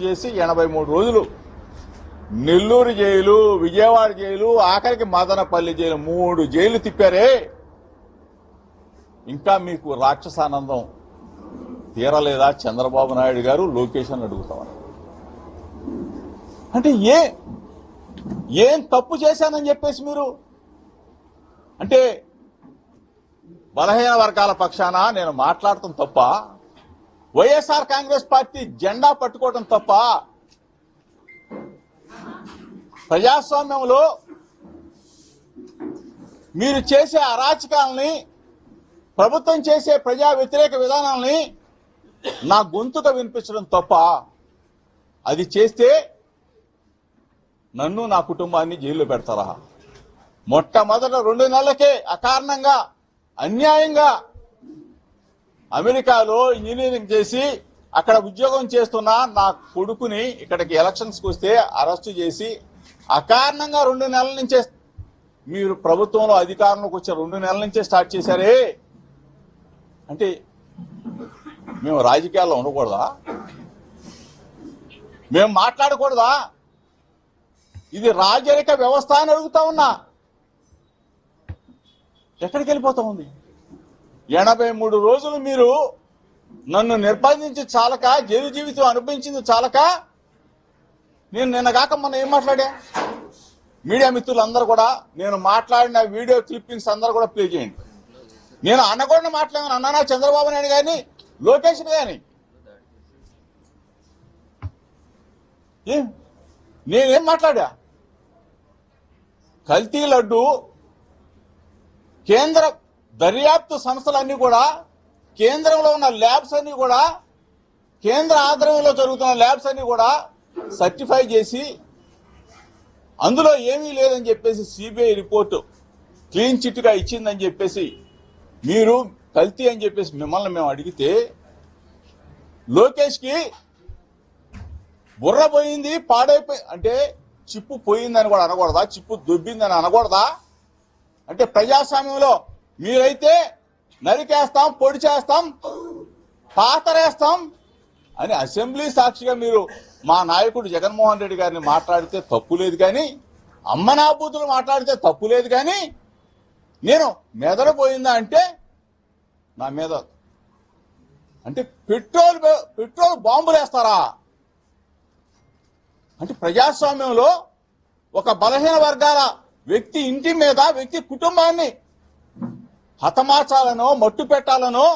చేసి 83 రోజులు Nellore jail, Vijayawada jail, ఆఖరికి మదనపల్లి జైలు 3 జైలు తిప్పారే. ఇంకా మీకు రాక్షసానందం తీరలేదా చంద్రబాబు నాయుడు గారు? లోకేష్ అని అడుగుతామని. అంటే ఏం తప్పు చేశానని చెప్పేసి మీరు అంటే బలహీన వర్గాల పక్షాన నేను మాట్లాడటం తప్ప, వైఎస్ఆర్ కాంగ్రెస్ పార్టీ జెండా పట్టుకోవడం తప్ప, ప్రజాస్వామ్యంలో మీరు చేసే అరాచకాలని, ప్రభుత్వం చేసే ప్రజా వ్యతిరేక విధానాలని నా గొంతుగా వినిపించడం తప్ప, అది చేస్తే నన్ను నా కుటుంబాన్ని జైల్లో పెడతారా? మొట్టమొదట 2 నెలలకే అకారణంగా అన్యాయంగా అమెరికాలో ఇంజనీరింగ్ చేసి అక్కడ ఉద్యోగం చేస్తున్న నా కొడుకుని ఇక్కడికి ఎలక్షన్స్కి వస్తే అరెస్టు చేసి అకారణంగా 2 నెలల నుంచే మీరు ప్రభుత్వంలో అధికారంలోకి వచ్చే 2 నెలల నుంచే స్టార్ట్ చేశారే. అంటే మేము రాజకీయాల్లో ఉండకూడదా? మేము మాట్లాడకూడదా? ఇది రాజరిక వ్యవస్థ అని అడుగుతా ఉన్నా. ఎక్కడికి వెళ్ళిపోతా ఉంది? 83 రోజులు మీరు నన్ను నిర్బంధించి చాలక, జైలు జీవితం అనుభవించింది చాలక, నేను నిన్నగాక మొన్న ఏం మాట్లాడా? మీడియా మిత్రులందరూ కూడా నేను మాట్లాడిన వీడియో క్లిప్పింగ్స్ అందరూ కూడా ప్లే చేయండి. నేను అనకూడని మాట్లాడాను అన్నానా చంద్రబాబు నాయుడు గారిని, లోకేష్ గాని? నేనేం మాట్లాడా? కల్తీ లడ్డు కేంద్ర దర్యాప్తు సంస్థలన్నీ కూడా, కేంద్రంలో ఉన్న ల్యాబ్స్ అన్ని కూడా, కేంద్ర ఆధ్వర్యంలో జరుగుతున్న ల్యాబ్స్ అన్ని కూడా సర్టిఫై చేసి అందులో ఏమీ లేదని చెప్పేసి సిబిఐ రిపోర్టు క్లీన్ చిట్ గా ఇచ్చిందని చెప్పేసి మీరు కల్తీ అని చెప్పేసి మిమ్మల్ని మేము అడిగితే, లోకేష్ కి బుర్ర పోయింది, పాడైపోయి అంటే చిప్పు పోయిందని కూడా అనకూడదా? చిప్పు దొబ్బిందని అనకూడదా? అంటే ప్రజాస్వామ్యంలో మీరైతే నరికేస్తాం, పొడి చేస్తాం, పాతరేస్తాం అని అసెంబ్లీ సాక్షిగా మీరు మా నాయకుడు జగన్మోహన్ రెడ్డి గారిని మాట్లాడితే తప్పు లేదు, కానీ అమ్మనాబూతులు మాట్లాడితే తప్పు లేదు, కానీ నేను మెదడు పోయిందా అంటే నా మీద అంటే పెట్రోల్ బాంబులు వేస్తారా? అంటే ప్రజాస్వామ్యంలో ఒక బలహీన వర్గాల వ్యక్తి ఇంటి మీద, వ్యక్తి కుటుంబాన్ని హతమార్చాలనో, మట్టు పెట్టాలనో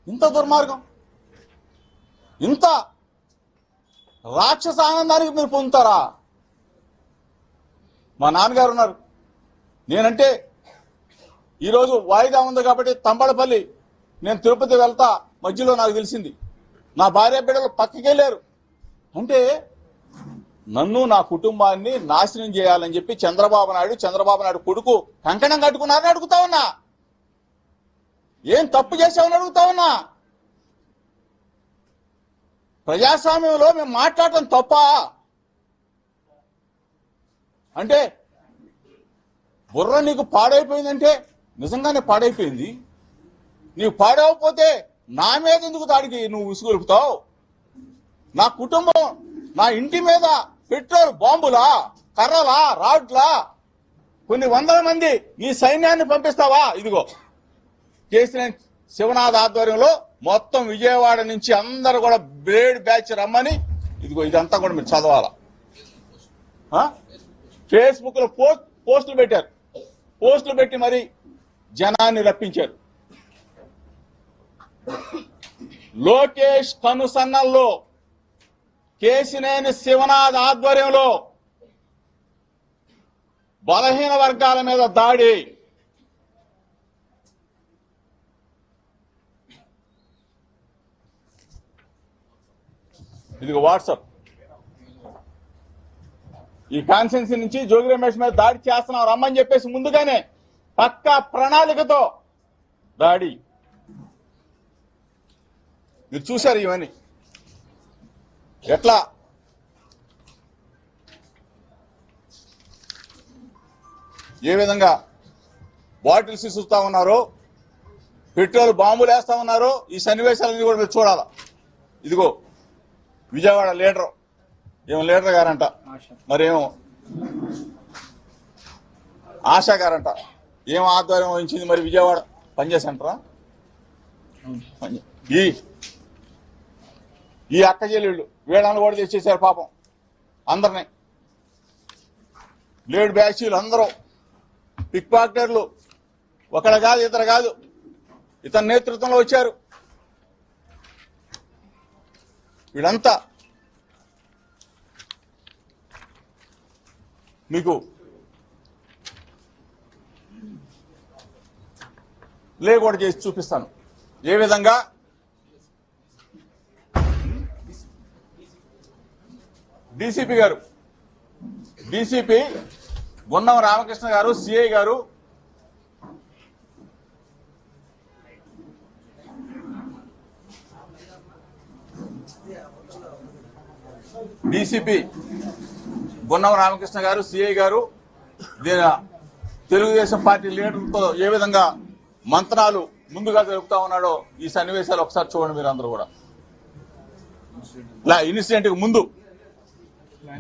ఇంత దుర్మార్గం, ఇంత రాక్షస ఆనందానికి మీరు పొందుతారా? మా నాన్నగారు ఉన్నారు, నేనంటే ఈరోజు వాయిదా ఉంది కాబట్టి తంబళపల్లి నేను తిరుపతి వెళ్తా, మధ్యలో నాకు తెలిసింది నా భార్య బిడ్డలు పక్కకి వెళ్ళారు అంటే నన్ను, నా కుటుంబాన్ని నాశనం చేయాలని చెప్పి చంద్రబాబు నాయుడు కొడుకు కంకణం కట్టుకున్నారని అడుగుతా ఉన్నా. ఏం తప్పు చేశామని అడుగుతా ఉన్నా. ప్రజాస్వామ్యంలో మేము మాట్లాడటం తప్ప? అంటే బుర్ర నీకు పాడైపోయిందంటే నిజంగానే పాడైపోయింది. నీవు పాడవకపోతే నా మీద ఎందుకు దాడికి నువ్వు విసుగొలుపుతావు? నా కుటుంబం, నా ఇంటి మీద పెట్రోల్ బాంబులా, కర్రలా, రాడ్లా, కొన్ని వందల మంది నీ సైన్యాన్ని పంపిస్తావా? ఇదిగో కేసీఆర్ శివనాథ్ ఆధ్వర్యంలో మొత్తం విజయవాడ నుంచి అందరూ కూడా బ్లేడ్ బ్యాచ్ రమ్మని, ఇదిగో ఇదంతా కూడా మీరు చదవాలా. ఫేస్బుక్ లో పోస్టులు పెట్టారు, పోస్టులు పెట్టి మరి జనాన్ని రప్పించారు. లోకేష్ కనుసన్నల్లో కేసినేని శివనాథ్ ఆధ్వర్యంలో బలహీన వర్గాల మీద దాడి. ఇదిగో వాట్సాప్. ఈ కాన్స్టిట్యున్సీ నుంచి జోగి రమేష్ మీద దాడి చేస్తున్నాం రమ్మని చెప్పేసి ముందుగానే పక్కా ప్రణాళికతో దాడి. మీరు చూశారు ఇవన్నీ ఎట్లా ఏ విధంగా బాటిల్స్ ఇసుతా ఉన్నారో, పెట్రోల్ బాంబులు వేస్తా ఉన్నారో, ఈ సన్నివేశాలన్నీ కూడా మీరు చూడాలా. ఇదిగో విజయవాడ లీడర్ ఏం లీడర్ గారంట, మరేమో ఆశా గారంట, ఏం ఆధ్వర్యం వహించింది మరి విజయవాడ పనిచేసంటారా? ఈ అక్క చెల్లెళ్ళు వీళ్ళని కూడా తెచ్చేసారు పాపం అందరినీ. లేడ్ బ్యాచీలు అందరూ పిక్ పాకెటర్లు, ఒకడు కాదు ఇతరు కాదు, ఇతని నేతృత్వంలో వచ్చారు వీళ్ళంతా. మీకు కూడా చేసి చూపిస్తాను ఏ విధంగా డీసీపీ గున్నం రామకృష్ణ గారు, సిఐ గారు గున్నం రామకృష్ణ గారు, సిఐ గారు తెలుగుదేశం పార్టీ లీడర్లతో ఏ విధంగా మంత్రాలు ముందుగా జరుపుతా ఉన్నాడో ఈ సన్నివేశాలు ఒకసారి చూడండి మీరు అందరూ కూడా. ఇన్సిడెంట్ కి ముందు,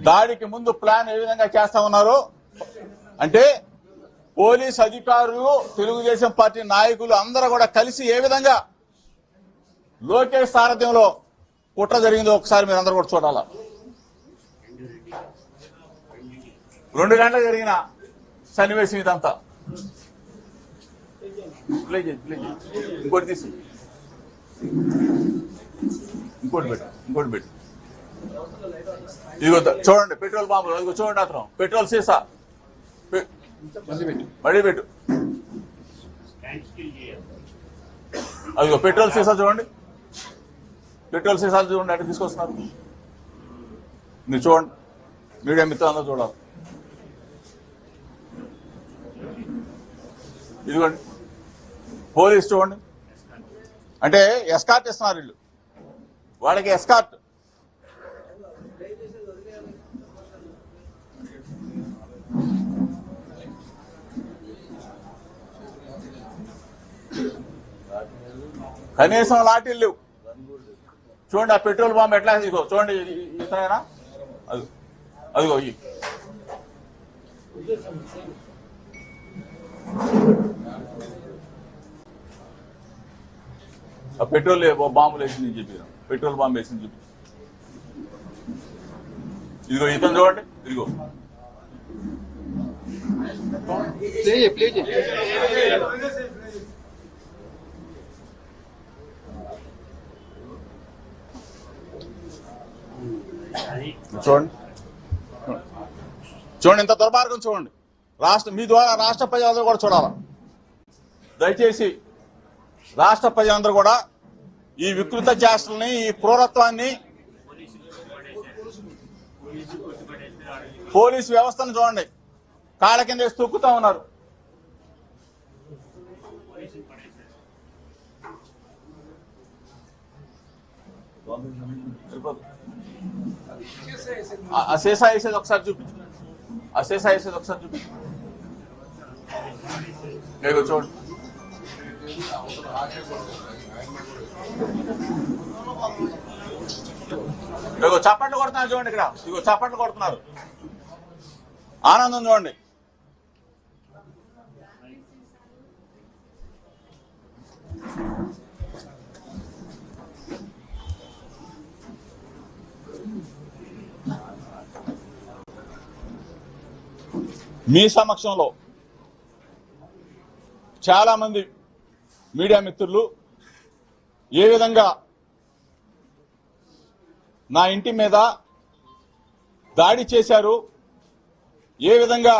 దాడికి ముందు ప్లాన్ ఏ విధంగా చేస్తా ఉన్నారో అంటే పోలీస్ అధికారులు, తెలుగుదేశం పార్టీ నాయకులు అందరూ కూడా కలిసి ఏ విధంగా లోకేష్ సారథ్యంలో కుట్ర జరిగిందో ఒకసారి మీరు అందరూ కూడా చూడాలా. 2 గంటలకు జరిగిన సన్నివేశం ఇదంతా. ఇంకోటి తీసి ఇంకోటి పెట్టు. ఇదిగో చూడండి పెట్రోల్ బాంబులు, ఇదిగో చూడండి అతను పెట్రోల్ సీసా మళ్ళీ పెట్టు. అదిగో పెట్రోల్ సీసా చూడండి, పెట్రోల్ సీసాలు చూడండి అంటే తీసుకొస్తున్నారు. మీరు చూడండి, మీడియా మిత్రులందరూ చూడాలి. ఇదిగోండి పోలీస్ చూడండి, అంటే ఎస్కార్ట్ ఇస్తున్నారు వీళ్ళు, వాళ్ళకి ఎస్కార్ట్. కనీసం లాఠీలు లేవు. చూడండి ఆ పెట్రోల్ బాంబు ఎట్లా, ఇదిగో చూడండి ఇతనైనా అదిగో పెట్రోల్ బాంబులు వేసింది చెప్పారు, పెట్రోల్ బాంబు వేసింది చెప్పి. ఇదిగో ఇతను చూడండి, ఇదిగో చూడండి ఇంత దుర్మార్గం చూడండి. మీ ద్వారా రాష్ట్ర ప్రజలందరూ కూడా చూడాలా. దయచేసి రాష్ట్ర ప్రజలందరూ కూడా ఈ వికృత చేష్టల్ని, ఈ క్రూరత్వాన్ని, పోలీసు వ్యవస్థను చూడండి కాళ్ళ కింద వేసి తొక్కుతా ఉన్నారు. ఆ సీసా వేసేది ఒకసారి చూపించు, ఆ సీసా వేసేది ఒకసారి చూపించు. చూడండి ఇదిగో చప్పట్లు కొడుతున్నారు చూడండి, ఇక్కడ ఇదిగో చప్పట్లు కొడుతున్నారు, ఆనందం చూడండి. మీ సమక్షంలో చాలా మంది మీడియా మిత్రులు ఏ విధంగా నా ఇంటి మీద దాడి చేశారు, ఏ విధంగా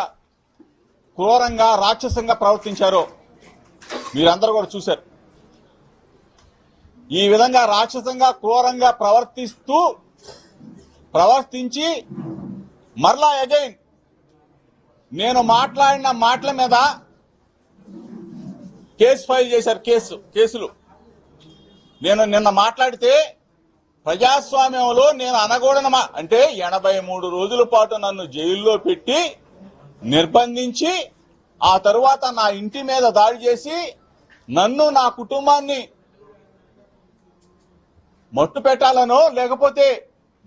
క్రూరంగా రాక్షసంగా ప్రవర్తించారో మీరందరూ కూడా చూశారు. ఈ విధంగా రాక్షసంగా క్రూరంగా ప్రవర్తించి మరలా అగైన్ నేను మాట్లాడిన మాటల మీద కేసు ఫైల్ చేశారు. కేసులు నేను నిన్న మాట్లాడితే ప్రజాస్వామ్యంలో నేను అనకూడన అంటే 83 రోజుల పాటు నన్ను జైల్లో పెట్టి నిర్బంధించి ఆ తరువాత నా ఇంటి మీద దాడి చేసి నన్ను, నా కుటుంబాన్ని మట్టు పెట్టాలనో లేకపోతే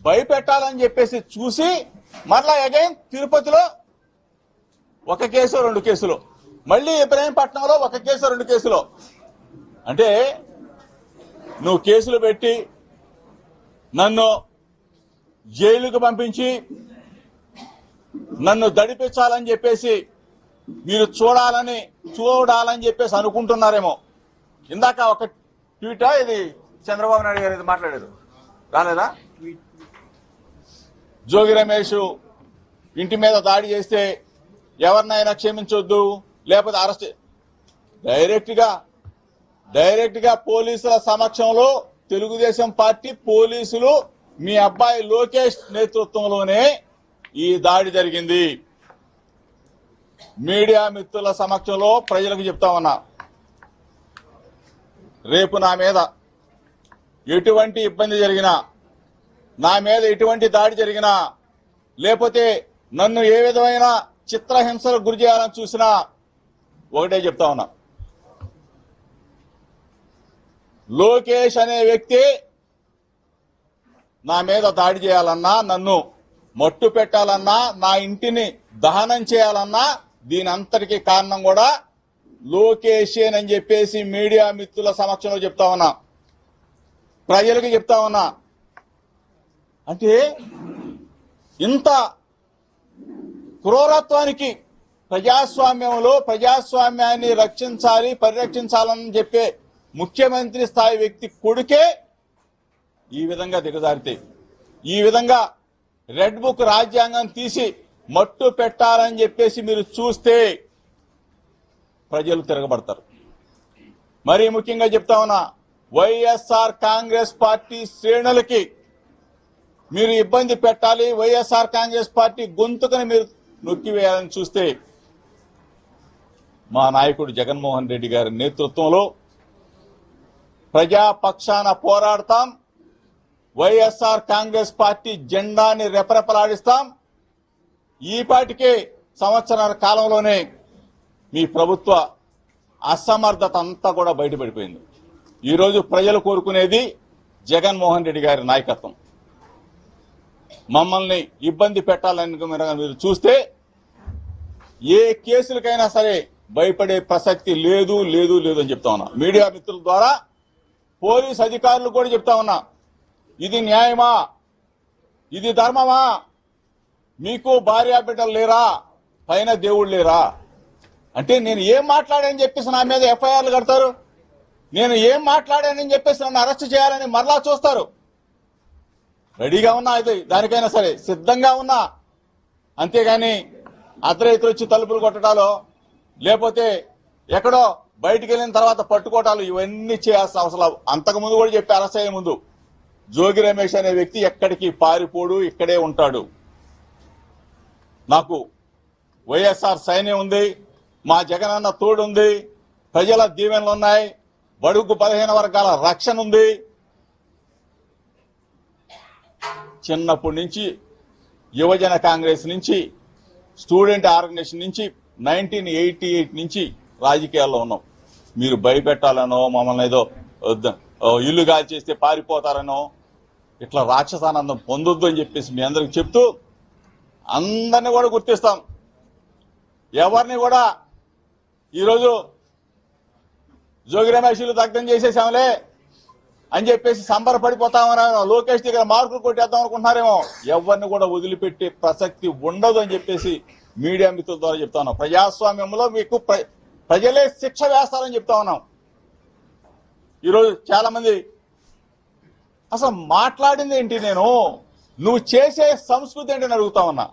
భయపెట్టాలని చెప్పేసి చూసి మరలా అగైన్ తిరుపతిలో ఒక కేసు 2 కేసులు, మళ్ళీ ఇబ్రహీంపట్నంలో ఒక కేసు 2 కేసులు. అంటే నువ్వు కేసులు పెట్టి నన్ను జైలుకు పంపించి నన్ను దడిపించాలని చెప్పేసి మీరు చూడాలని చెప్పేసి అనుకుంటున్నారేమో. ఇందాక ఒక ట్వీటా ఇది చంద్రబాబు నాయుడు గారు ఇది మాట్లాడారు, రాలేదా? జోగి రమేష్ ఇంటి మీద దాడి చేస్తే ఎవరినైనా క్షమించొద్దు, లేకపోతే అరెస్ట్. డైరెక్ట్ గా పోలీసుల సమక్షంలో తెలుగుదేశం పార్టీ పోలీసులు మీ అబ్బాయి లోకేష్ నేతృత్వంలోనే ఈ దాడి జరిగింది. మీడియా మిత్రుల సమక్షంలో ప్రజలకు చెప్తా ఉన్నా, రేపు నా మీద ఎటువంటి ఇబ్బంది జరిగినా, నా మీద ఎటువంటి దాడి జరిగినా, లేకపోతే నన్ను ఏ విధమైన చిత్రహింసలకు గురి చేయాలని చూసినా ఒకటే చెప్తా ఉన్నా, లోకేష్ అనే వ్యక్తి నా మీద దాడి చేయాలన్నా, నన్ను మట్టు పెట్టాలన్నా, నా ఇంటిని దహనం చేయాలన్నా దీని అంతటికీ కారణం కూడా లోకేషేనని చెప్పేసి మీడియా మిత్రుల సమక్షంలో చెప్తా ఉన్నా, ప్రజలకు చెప్తా ఉన్నా. అంటే ఇంత క్రూరత్వానికి ప్రజాస్వామ్యంలో ప్రజాస్వామ్యాన్ని పరిరక్షించాలని చెప్పే ముఖ్యమంత్రి స్థాయి వ్యక్తి కొడుకే ఈ విధంగా దిగజారితే, ఈ విధంగా రెడ్ బుక్ రాజ్యాంగం తీసి మట్టు పెట్టాలని చెప్పేసి మీరు చూస్తే ప్రజలు తిరగబడతారు. మరీ ముఖ్యంగా చెప్తా ఉన్నా, వైఎస్ఆర్ కాంగ్రెస్ పార్టీ శ్రేణులకి మీరు ఇబ్బంది పెట్టాలి, వైఎస్ఆర్ కాంగ్రెస్ పార్టీ గొంతుకని మీరు నొక్కివేయాలని చూస్తే మా నాయకుడు జగన్మోహన్ రెడ్డి గారి నేతృత్వంలో ప్రజాపక్షాన పోరాడతాం, వైఎస్ఆర్ కాంగ్రెస్ పార్టీ జెండాని రెపరెపలాడిస్తాం. ఈపాటికే సంవత్సరాల కాలంలోనే మీ ప్రభుత్వ అసమర్థత అంతా కూడా బయటపడిపోయింది. ఈరోజు ప్రజలు కోరుకునేది జగన్మోహన్ రెడ్డి గారి నాయకత్వం. మమ్మల్ని ఇబ్బంది పెట్టాలని మీరు చూస్తే ఏ కేసులకైనా సరే భయపడే ప్రసక్తి లేదు అని చెప్తా ఉన్నా. మీడియా మిత్రుల ద్వారా పోలీస్ అధికారులు కూడా చెప్తా ఉన్నా, ఇది న్యాయమా, ఇది ధర్మమా? మీకు భార్యా బిడ్డలు లేరా, పైన దేవుళ్ళు లేరా? అంటే నేను ఏం మాట్లాడానని చెప్పేసి నా మీద ఎఫ్ఐఆర్లు కడతారు, నేను ఏం మాట్లాడానని చెప్పేసి నన్ను అరెస్ట్ చేయాలని మరలా చూస్తారు. రెడీగా ఉన్నా, అయితే దానికైనా సరే సిద్ధంగా ఉన్నా. అంతేగాని అర్ధరైతులు వచ్చి తలుపులు కొట్టడాలో, లేకపోతే ఎక్కడో బయటికి వెళ్ళిన తర్వాత పట్టుకోవటాలు, ఇవన్నీ చేయాల్సిన అవసరం. అంతకుముందు కూడా చెప్పి అరెస్ట్ అయ్యే ముందు జోగి రమేష్ అనే వ్యక్తి ఎక్కడికి పారిపోడు, ఇక్కడే ఉంటాడు. నాకు వైఎస్ఆర్ సైన్యం ఉంది, మా జగనన్న తోడుంది, ప్రజల దీవెనలు ఉన్నాయి, బడుగు 15 వర్గాల రక్షణ ఉంది. చిన్నప్పటి నుంచి యువజన కాంగ్రెస్ నుంచి, స్టూడెంట్ ఆర్గనైజేషన్ నుంచి 1988 నుంచి రాజకీయాల్లో ఉన్నాం. మీరు భయపెట్టాలనో, మమ్మల్ని ఏదో ఇల్లు గాలి చేస్తే పారిపోతారనో, ఇట్లా రాక్షసానందం పొందొద్దు అని చెప్పేసి మీ అందరికి చెప్తూ అందరినీ కూడా గుర్తిస్తాం. ఎవరిని కూడా ఈరోజు జోగి రమేష్లు దగ్ధం చేసేసాంలే అని చెప్పేసి సంబరపడిపోతామని లోకేష్ దగ్గర మార్కులు కొట్టేద్దాం అనుకుంటున్నారేమో. ఎవరిని కూడా వదిలిపెట్టే ప్రసక్తి ఉండదు అని చెప్పేసి మీడియా మిత్రుల ద్వారా చెప్తా ఉన్నాం. ప్రజాస్వామ్యంలో మీకు ప్రజలే శిక్ష వేస్తారని చెప్తా ఉన్నాం. ఈరోజు చాలా మంది అసలు మాట్లాడింది ఏంటి, నేను నువ్వు చేసే సంస్కృతి ఏంటని అడుగుతా ఉన్నా.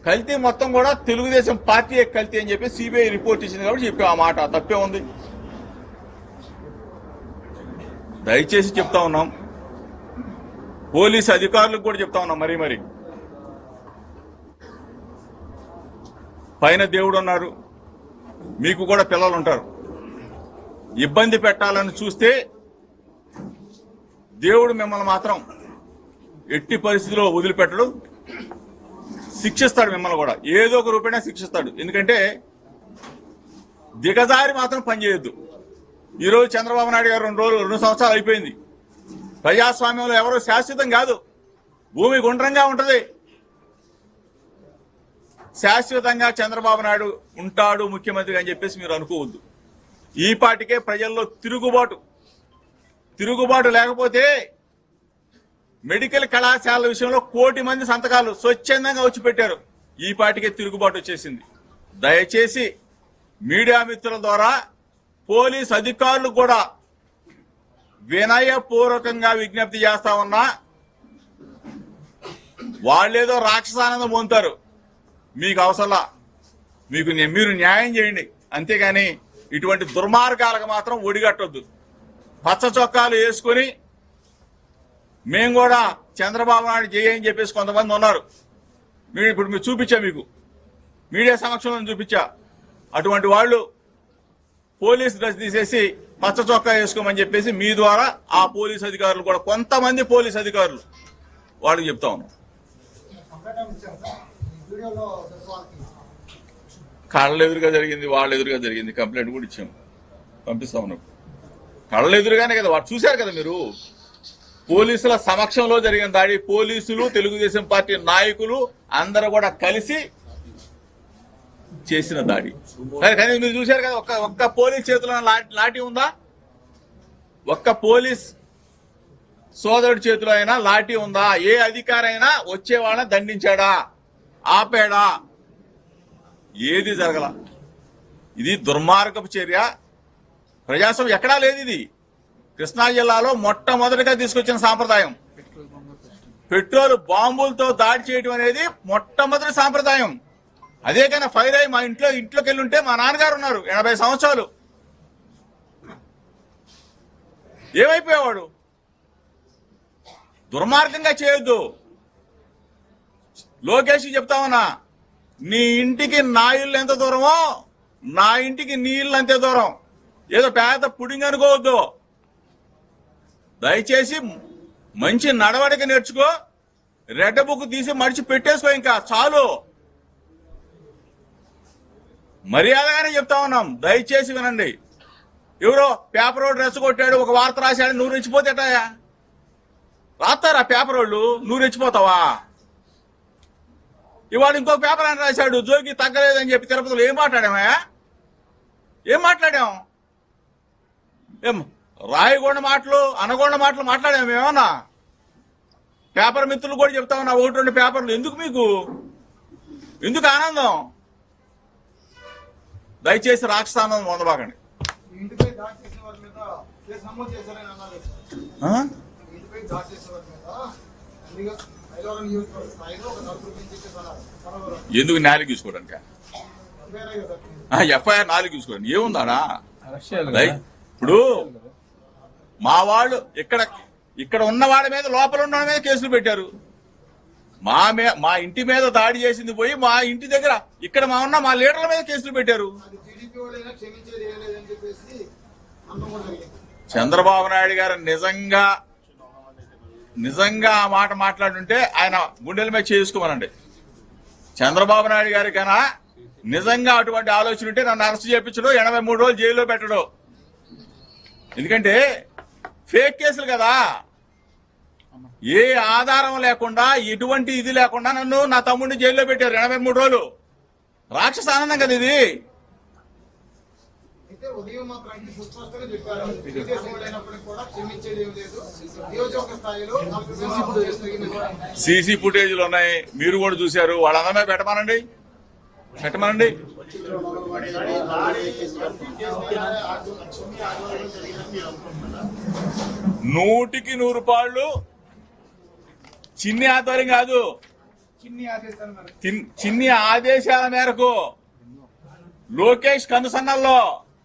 కల్తీ మొత్తం కూడా తెలుగుదేశం పార్టీ కల్తీ అని చెప్పి సిబిఐ రిపోర్ట్ ఇచ్చింది కాబట్టి చెప్పాం ఆ మాట. తప్పే ఉంది? దయచేసి చెప్తా ఉన్నాం, పోలీసు అధికారులకు కూడా చెప్తా ఉన్నాం మరి పైన దేవుడు ఉన్నారు, మీకు కూడా పిల్లలు ఉంటారు. ఇబ్బంది పెట్టాలని చూస్తే దేవుడు మిమ్మల్ని మాత్రం ఎట్టి పరిస్థితిలో వదిలిపెట్టడు, శిక్షిస్తాడు. మిమ్మల్ని కూడా ఏదో ఒక రూపేణా శిక్షిస్తాడు. ఎందుకంటే దిగజారి మాత్రం పనిచేయొద్దు. ఈరోజు చంద్రబాబు నాయుడు గారు 2 సంవత్సరాలు అయిపోయింది. ప్రజాస్వామ్యంలో ఎవరో శాశ్వతం కాదు, భూమి గుండ్రంగా ఉంటది. శాశ్వతంగా చంద్రబాబు నాయుడు ఉంటాడు ముఖ్యమంత్రిగా అని చెప్పేసి మీరు అనుకోవద్దు. ఈ పాటికే ప్రజల్లో తిరుగుబాటు లేకపోతే మెడికల్ కళాశాలల విషయంలో 1 కోటి మంది సంతకాలు స్వచ్ఛందంగా వచ్చి పెట్టారు. ఈ పాటికే తిరుగుబాటు వచ్చేసింది. దయచేసి మీడియా మిత్రుల ద్వారా పోలీస్ అధికారులు కూడా వినయపూర్వకంగా విజ్ఞప్తి చేస్తా ఉన్నా, వాళ్ళేదో రాక్షసానందం పొందుతారు, మీకు అవసరంలా. మీరు న్యాయం చేయండి, అంతేగాని ఇటువంటి దుర్మార్గాలకు మాత్రం ఒడిగట్టొద్దు. పచ్చ చొక్కాలు వేసుకుని మేము కూడా చంద్రబాబు నాయుడు చేయని చెప్పేసి కొంతమంది ఉన్నారు. ఇప్పుడు మీరు చూపించా, మీకు మీడియా సమక్షంలో చూపించా. అటువంటి వాళ్ళు పోలీస్ డ్రెస్ తీసేసి పచ్చ చొక్కా వేసుకోమని చెప్పేసి మీ ద్వారా ఆ పోలీస్ అధికారులు కూడా, కొంతమంది పోలీస్ అధికారులు వాళ్ళకి చెప్తా ఉన్నాం. కళ్ళ ఎదురుగా జరిగింది, వాళ్ళ ఎదురుగా జరిగింది, కంప్లైంట్ కూడా ఇచ్చాము, పంపిస్తా ఉన్నాం. కళ్ళ ఎదురుగానే కదా, వాడు చూశారు కదా మీరు. పోలీసుల సమక్షంలో జరిగిన దాడి, పోలీసులు, తెలుగుదేశం పార్టీ నాయకులు అందరూ కూడా కలిసి చేసిన దాడి. కానీ మీరు చూశారు కదా, ఒక్క పోలీస్ చేతిలో లాఠీ ఉందా? ఒక్క పోలీస్ సోదరుడి చేతిలో అయినా లాఠీ ఉందా? ఏ అధికారైనా వచ్చే వాళ్ళని దండించాడా, ఆపాడా? ఏది జరగల. ఇది దుర్మార్గపు చర్య. ప్రజాస్వామ్యం ఎక్కడా లేదు. ఇది కృష్ణా జిల్లాలో మొట్టమొదటిగా తీసుకొచ్చిన సాంప్రదాయం. పెట్రోల్ బాంబులతో దాడి చేయడం అనేది మొట్టమొదటి సాంప్రదాయం. అదే కానీ ఫైర్ అయ్యి మా ఇంట్లోకి వెళ్ళి ఉంటే, మా నాన్నగారు ఉన్నారు 80 సంవత్సరాలు, ఏమైపోయేవాడు? దుర్మార్గంగా చేయొద్దు. లోకేష్ చెప్తా ఉన్నా, నీ ఇంటికి నా ఇల్లు ఎంత దూరమో నా ఇంటికి నీ ఇల్లు అంతే దూరం. ఏదో పేద పుడింగ్ అనుకోవద్దు. దయచేసి మంచి నడవడిక నేర్చుకో. రెడ్ బుక్ తీసి మడిచి పెట్టేసుకో, ఇంకా చాలు. మర్యాదగానే చెప్తా ఉన్నాం, దయచేసి వినండి. ఎవరో పేపర్ డ్రెస్ కొట్టాడు, ఒక వార్త రాశాడు, నువ్వు రెచ్చిపోతే ఎటాయా? రాస్తారా పేపర్ వాళ్ళు? నువ్వు రెచ్చిపోతావా? ఇవాళ ఇంకో పేపర్ అని రాశాడు, జోగి తగ్గలేదని చెప్పి తిరుపతిలో ఏం మాట్లాడామయ్యా? ఏం మాట్లాడాం? ఏం రాయగొండ మాటలు, అనగొండ మాటలు మాట్లాడాము ఏమన్నా? పేపర్ మిత్రులు కూడా చెప్తా ఉన్నా, 1-2 పేపర్లు ఎందుకు మీకు? ఎందుకు ఆనందం? దయచేసి రాక్షసానందం పొందబాకండి. ఎందుకు 4 తీసుకోవడానికి? ఎఫ్ఐఆర్ 4 తీసుకోవడానికి ఏముందాడా? ఇప్పుడు మా వాళ్ళు ఇక్కడ ఉన్నవాడి మీద, లోపల ఉన్న మీద కేసులు పెట్టారు. మా ఇంటి మీద దాడి చేసింది పోయి మా ఇంటి దగ్గర ఇక్కడ మా లీడర్ల మీద కేసులు పెట్టారు. చంద్రబాబు నాయుడు గారు నిజంగా ఆ మాట మాట్లాడుంటే ఆయన గుండెల మీద చేసుకోమనండి. చంద్రబాబు నాయుడు గారి కన్నా నిజంగా అటువంటి ఆలోచన ఉంటే నన్ను అరెస్ట్ చేయించడు, 83 రోజులు జైల్లో పెట్టడు. ఎందుకంటే ఫేక్ కేసులు కదా, ఏ ఆధారం లేకుండా, ఎటువంటి ఇది లేకుండా నన్ను, నా తమ్ముడిని జైల్లో పెట్టారు 83 రోజులు. రాక్షస ఆనందం కదా ఇది. సీసీ ఫుటేజ్లు ఉన్నాయి, మీరు కూడా చూశారు. వాళ్ళందరూ పెట్టమనండి. 100కి 100 రూపాయలు చిన్ని ఆధ్వర్యం కాదు, చిన్ని ఆదేశాల మేరకు లోకేష్ కనుసన్నల్లో